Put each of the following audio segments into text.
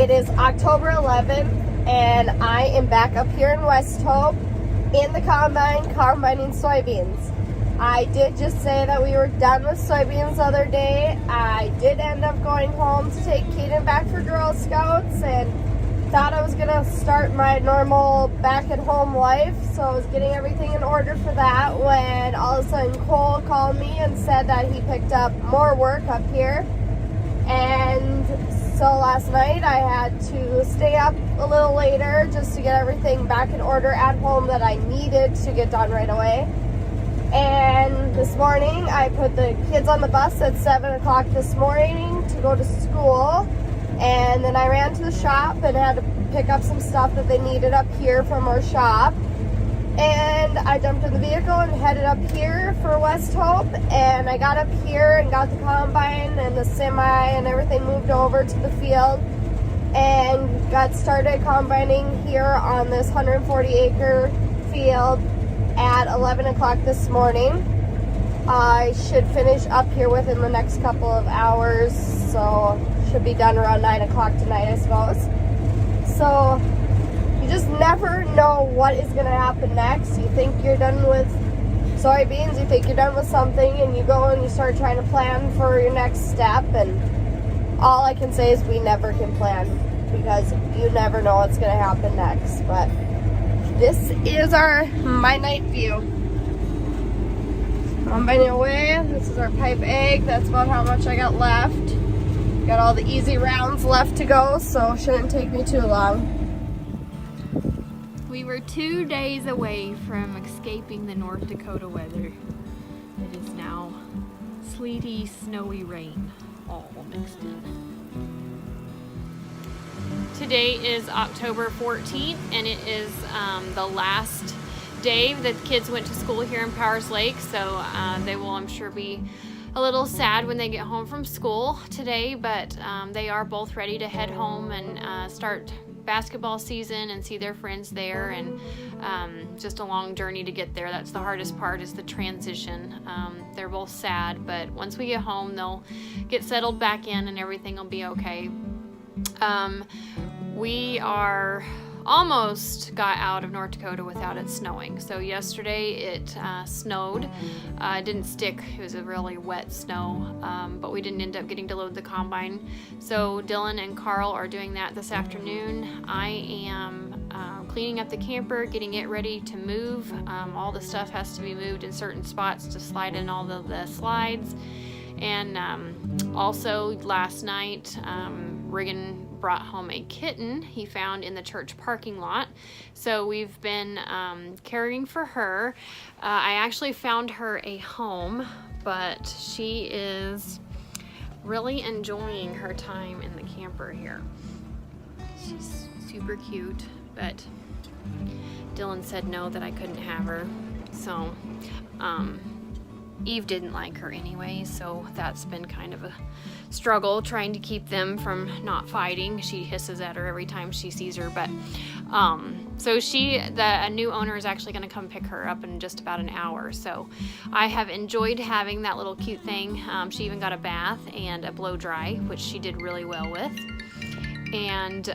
It is October 11th, and I am back up here in West Hope in the combine, combining soybeans. I did just say that we were done with soybeans the other day. I did end up going home to take Keaton back for Girl Scouts, and thought I was going to start my normal back-at-home life, so I was getting everything in order for that when all of a sudden Cole called me and said that he picked up more work up here. And so last night I had to stay up a little later just to get everything back in order at home that I needed to get done right away. And this morning I put the kids on the bus at 7 o'clock this morning to go to school. And then I ran to the shop and had to pick up some stuff that they needed up here from our shop. And I jumped in the vehicle and headed up here for West Hope. And I got up here and got the combine and the semi and everything moved over to the field. And got started combining here on this 140-acre field at 11 o'clock this morning. I should finish up here within the next couple of hours, so should be done around 9 o'clock tonight, I suppose. So you just never know what is going to happen next. You think you're done with soybeans, you think you're done with something, and you go and you start trying to plan for your next step, and all I can say is we never can plan because you never know what's going to happen next. But this is my night view. Combining away. This is our pipe egg. That's about how much I got left. Got all the easy rounds left to go, so shouldn't take me too long. We were 2 days away from escaping the North Dakota weather. It is now sleety, snowy rain, all mixed in. Today is October 14th, and it is the last day that the kids went to school here in Powers Lake, so they will, I'm sure, be a little sad when they get home from school today, but they are both ready to head home and start basketball season and see their friends there, and just a long journey to get there. That's the hardest part, is the transition. They're both sad, but once we get home, they'll get settled back in and everything will be okay. We are almost got out of North Dakota without it snowing. So yesterday it snowed. It didn't stick. It was a really wet snow, but we didn't end up getting to load the combine. So Dylan and Carl are doing that this afternoon. I am cleaning up the camper, getting it ready to move. All the stuff has to be moved in certain spots to slide in all the slides. And also last night, Regan brought home a kitten he found in the church parking lot. So we've been caring for her. I actually found her a home, but she is really enjoying her time in the camper here. She's super cute, but Dylan said no, that I couldn't have her. So Eve didn't like her anyway, so that's been kind of a struggle trying to keep them from not fighting. She hisses at her every time she sees her, but so a new owner is actually going to come pick her up in just about an hour. So I have enjoyed having that little cute thing. She even got a bath and a blow dry, which she did really well with. And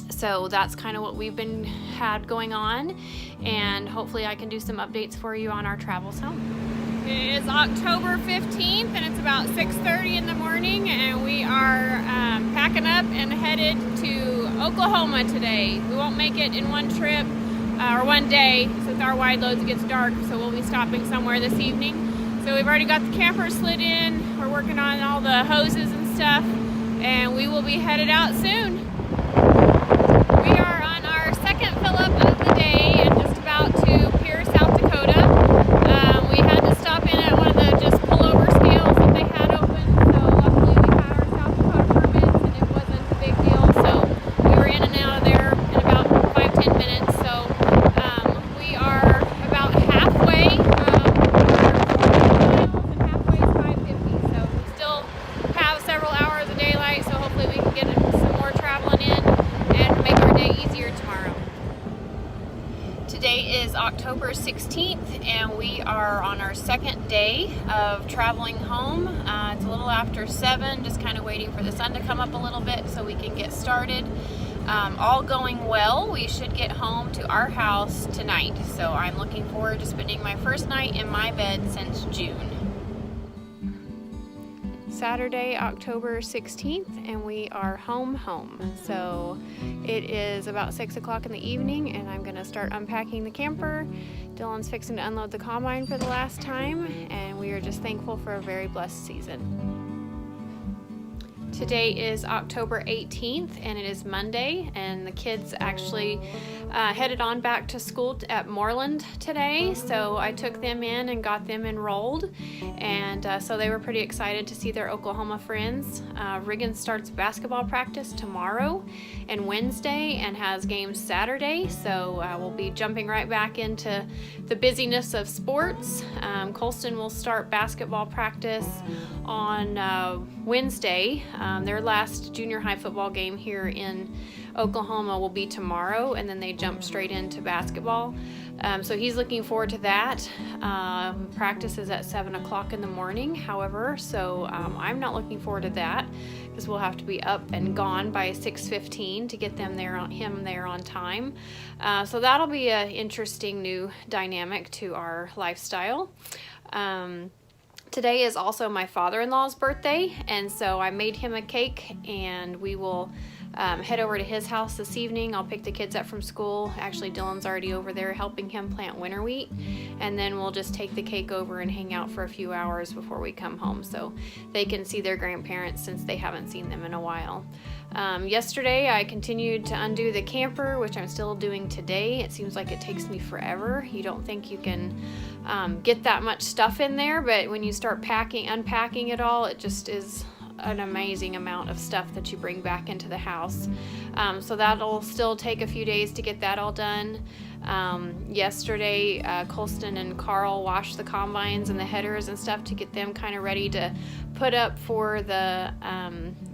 so that's kind of what we've had going on, and hopefully I can do some updates for you on our travels home. It is October 15th, and it's about 6:30 in the morning, and we are packing up and headed to Oklahoma today. We won't make it in one trip or one day, since our wide loads gets dark, so we'll be stopping somewhere this evening. So we've already got the camper slid in. We're working on all the hoses and stuff, and we will be headed out soon. We are on our second fill-up of the day and just about to Pierce, South Dakota. We had to stop in at one of the just pullover scales that they had open, so luckily we had our South Dakota permits and it wasn't a big deal. So we were in and out of there in about 5-10 minutes. So we are about halfway. And halfway is 550. So we still have several hours of daylight. So hopefully we can get some more travel is October 16th and we are on our second day of traveling home. It's a little after 7, just kind of waiting for the sun to come up a little bit so we can get started. All going well, we should get home to our house tonight. So I'm looking forward to spending my first night in my bed since June. Saturday, October 16th, and we are home. So it is about 6 o'clock in the evening, and I'm gonna start unpacking the camper. Dylan's fixing to unload the combine for the last time, and we are just thankful for a very blessed season. Today is October 18th, and it is Monday, and the kids actually headed on back to school at Moreland today, so I took them in and got them enrolled, and so they were pretty excited to see their Oklahoma friends. Riggin starts basketball practice tomorrow and Wednesday and has games Saturday, so we'll be jumping right back into the busyness of sports. Colston will start basketball practice on Wednesday. Their last junior high football game here in Oklahoma will be tomorrow, and then they jump straight into basketball. So he's looking forward to that. Practice is at 7 o'clock in the morning, however, so I'm not looking forward to that because we'll have to be up and gone by 6:15 to get him there on time. So that'll be an interesting new dynamic to our lifestyle. Today is also my father-in-law's birthday, and so I made him a cake, and we will head over to his house this evening. I'll pick the kids up from school. Actually, Dylan's already over there helping him plant winter wheat, and then we'll just take the cake over and hang out for a few hours before we come home so they can see their grandparents since they haven't seen them in a while. Yesterday I continued to undo the camper, which I'm still doing today. It seems like it takes me forever. You don't think you can get that much stuff in there, but when you start unpacking it all, it just is an amazing amount of stuff that you bring back into the house. So that'll still take a few days to get that all done. Yesterday, Colston and Karl washed the combines and the headers and stuff to get them kind of ready to put up for the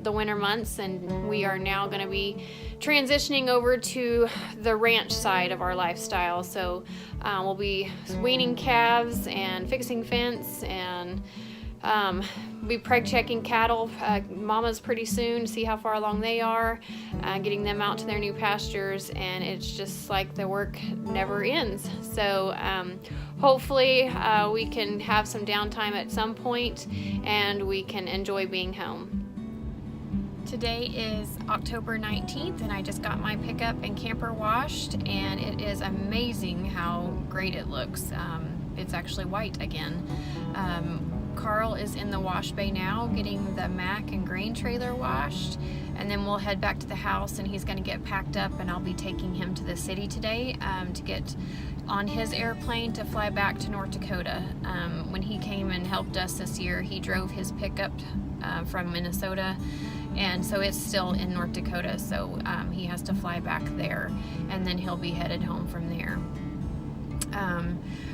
winter months, and we are now going to be transitioning over to the ranch side of our lifestyle. So we'll be weaning calves and fixing fence and be preg checking cattle, mamas pretty soon to see how far along they are, getting them out to their new pastures, and it's just like the work never ends. So hopefully we can have some downtime at some point and we can enjoy being home. Today is October 19th, and I just got my pickup and camper washed, and it is amazing how great it looks. It's actually white again. Karl is in the wash bay now getting the Mac and grain trailer washed, and then we'll head back to the house and he's going to get packed up, and I'll be taking him to the city today to get on his airplane to fly back to North Dakota. When he came and helped us this year, he drove his pickup from Minnesota, and so it's still in North Dakota, so he has to fly back there, and then he'll be headed home from there.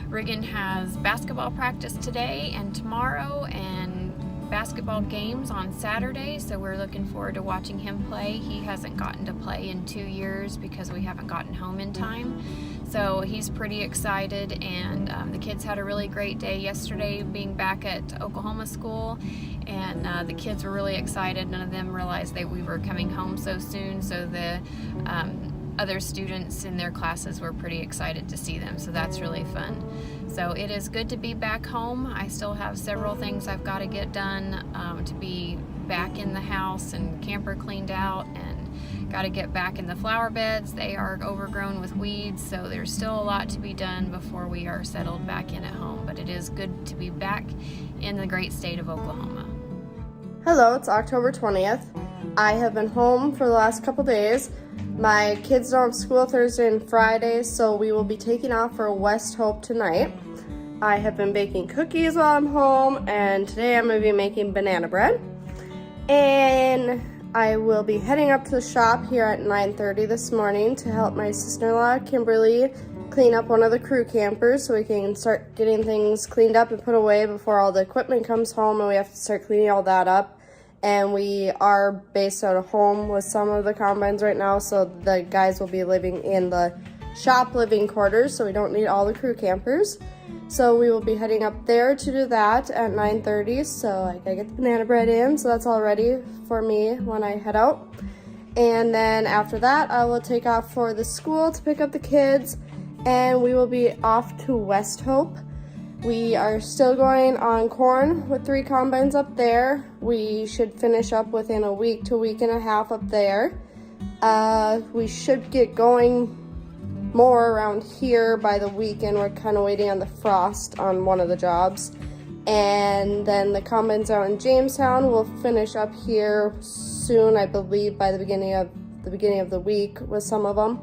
Riggin has basketball practice today and tomorrow, and basketball games on Saturday, so we're looking forward to watching him play. He hasn't gotten to play in 2 years because we haven't gotten home in time, so he's pretty excited, and the kids had a really great day yesterday being back at Oklahoma school, and the kids were really excited. None of them realized that we were coming home so soon, so the other students in their classes were pretty excited to see them, so that's really fun. So it is good to be back home. I still have several things I've got to get done to be back in the house and camper cleaned out, and got to get back in the flower beds. They are overgrown with weeds, so there's still a lot to be done before we are settled back in at home, but it is good to be back in the great state of Oklahoma. Hello, it's October 20th. I have been home for the last couple days. My kids don't have school Thursday and Friday, so we will be taking off for West Hope tonight. I have been baking cookies while I'm home, and today I'm going to be making banana bread. And I will be heading up to the shop here at 9:30 this morning to help my sister-in-law, Kimberly, clean up one of the crew campers so we can start getting things cleaned up and put away before all the equipment comes home, and we have to start cleaning all that up. And we are based out of home with some of the combines right now, so the guys will be living in the shop living quarters, so we don't need all the crew campers. So we will be heading up there to do that at 9:30. So I gotta get the banana bread in, so that's all ready for me when I head out. And then after that, I will take off for the school to pick up the kids, and we will be off to West Hope. We are still going on corn with 3 combines up there. We should finish up within a week to a week and a half up there. We should get going more around here by the weekend. We're kind of waiting on the frost on one of the jobs. And then the combines out in Jamestown will finish up here soon, I believe by the beginning of the week with some of them.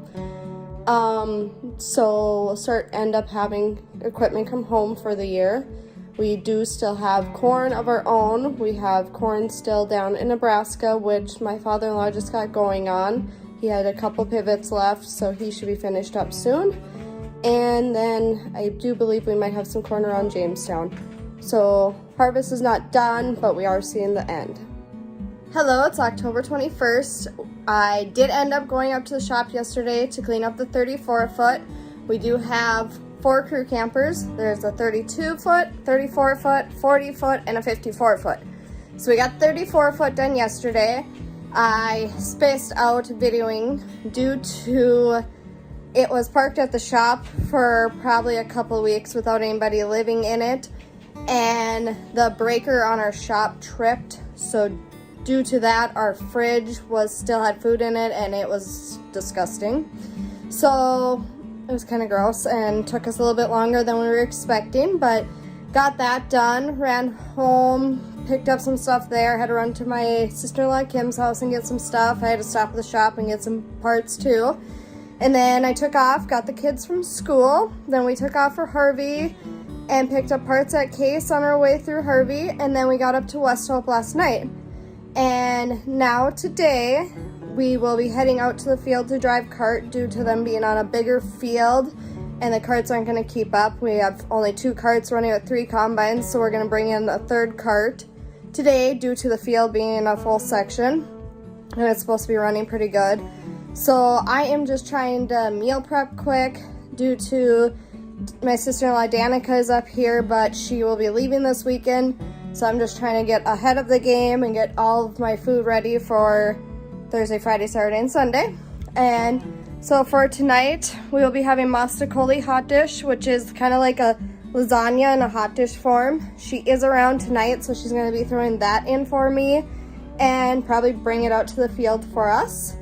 So we'll end up having equipment come home for the year. We do still have corn of our own. We have corn still down in Nebraska, which my father-in-law just got going on. He had a couple pivots left, so he should be finished up soon. And then I do believe we might have some corn around Jamestown. So harvest is not done, but we are seeing the end. Hello, it's October 21st. I did end up going up to the shop yesterday to clean up the 34-foot. We do have 4 crew campers. There's a 32-foot, 34-foot, 40-foot, and a 54-foot. So we got 34-foot done yesterday. I spaced out videoing due to it was parked at the shop for probably a couple weeks without anybody living in it, and the breaker on our shop tripped. So due to that, our fridge still had food in it, and it was disgusting. So it was kind of gross and took us a little bit longer than we were expecting, but got that done. Ran home, picked up some stuff there, had to run to my sister-in-law Kim's house and get some stuff. I had to stop at the shop and get some parts too. And then I took off, got the kids from school. Then we took off for Harvey and picked up parts at Case on our way through Harvey. And then we got up to West Hope last night. And now today, we will be heading out to the field to drive cart due to them being on a bigger field, and the carts aren't going to keep up. We have only 2 carts running with 3 combines, so we're going to bring in a 3rd cart today due to the field being in a full section, and it's supposed to be running pretty good. So I am just trying to meal prep quick due to my sister-in-law Danica is up here, but she will be leaving this weekend. So I'm just trying to get ahead of the game and get all of my food ready for Thursday, Friday, Saturday, and Sunday. And so for tonight, we will be having mastacoli hot dish, which is kind of like a lasagna in a hot dish form. She is around tonight, so she's going to be throwing that in for me and probably bring it out to the field for us.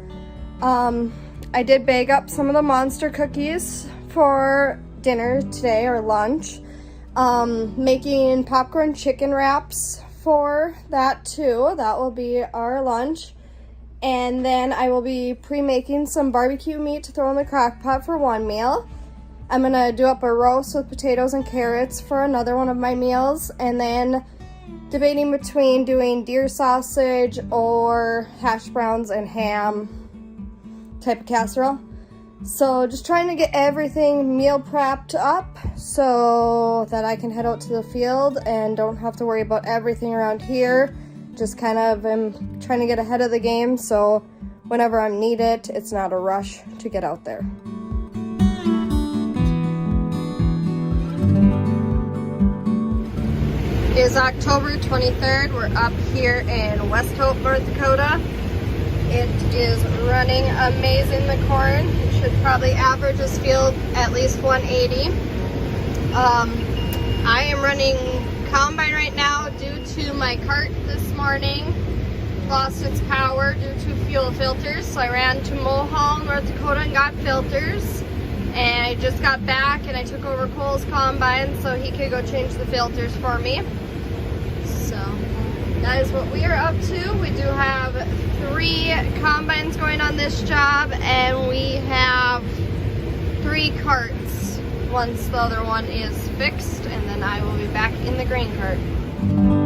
I did bag up some of the monster cookies for dinner today, or lunch. Making popcorn chicken wraps for that too. That will be our lunch. And then I will be pre-making some barbecue meat to throw in the crock pot for one meal. I'm gonna do up a roast with potatoes and carrots for another one of my meals. And then debating between doing deer sausage or hash browns and ham type of casserole. So just trying to get everything meal prepped up so that I can head out to the field and don't have to worry about everything around here. Just kind of am trying to get ahead of the game, so whenever I'm needed, it's not a rush to get out there. It is October 23rd. We're up here in West Hope, North Dakota. It is running amazing, the corn. It should probably average this field at least 180. I am running combine right now due to my cart this morning lost its power due to fuel filters. So I ran to Mulhall, North Dakota and got filters. And I just got back and I took over Cole's combine so he could go change the filters for me. So that is what we are up to. We do have 3 combines going on this job, and we have 3 carts once the other one is fixed, and then I will be back in the grain cart.